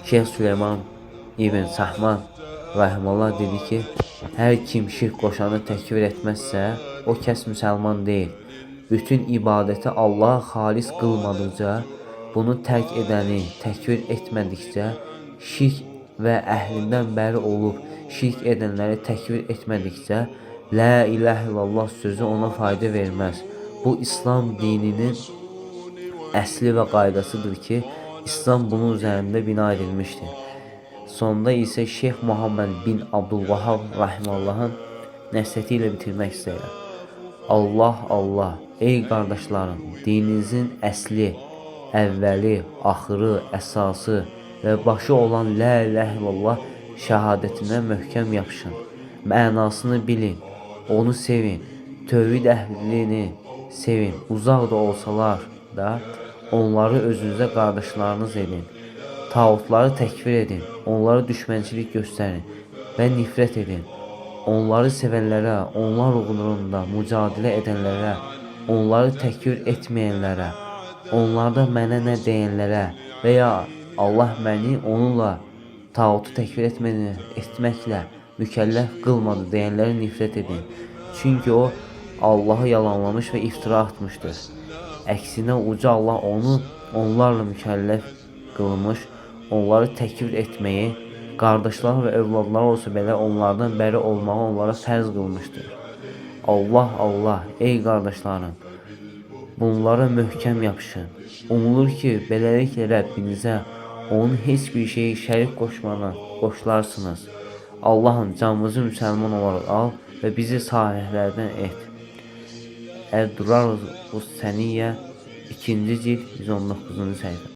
Şeyh Süleyman İbn Sahman rahimehullah dedi ki, hər kim şirk qoşanı təkfir etməzsə, o kəs müsəlman deyil. Bütün ibadəti Allah'a xalis qılmadıqca, bunu tərk edəni təkfir etmədikcə, şirk və əhlindən bəri olub şirk edənləri təkfir etmədikcə, La ilahe illallah sözü ona fayda verməz. Bu İslam dininin əsli və qaydasıdır ki, İslam bunun üzərində bina edilmişdir. Sonda isə Şeyh Muhammed bin Abdülvahhab rahiməllahın nəsihəti ilə bitirmək istəyirəm. Allah, Allah, ey qardaşlarım, dininizin əsli, əvvəli, axırı, əsası və başı olan La ilahe illallah şəhadətinə möhkəm yapışın. Mənasını bilin, onu sevin, tövhid əhlini sevin. Uzaq da olsalar da onları özünüzə qardaşlarınız edin. Tağutları təkfir edin, onlara düşmənçilik göstərin və nifrət edin. Onları sevənlərə, onlar uğrunda mücadilə edənlərə, onları təkfir etməyənlərə, onlarda mənə nə deyənlərə və ya Allah məni onunla tağutu təkfir etməklə mükəlləf qılmadı deyənlərə nifrət edin. Çünki o Allah'ı yalanlamış və iftira atmışdır. Əksinə uca Allah onu onlarla mükəlləf qılmış, onları təkfir etməyi, qardaşlar və övladlar olsa belə onlardan bəri olmağı onlara fərz qılmışdır. Allah, Allah, ey qardaşlarım, bunlara möhkəm yapışın. Umulur ki, beləliklə Rəbbinizə onun heç bir şeyi şərik qoşmadan qoşularsınız. Allah'ım canımızı müsəlman olaraq al və bizi salihlərdən et. Əd-Durar-ı Səniyyə 2-ci cild 119-cu səhifə.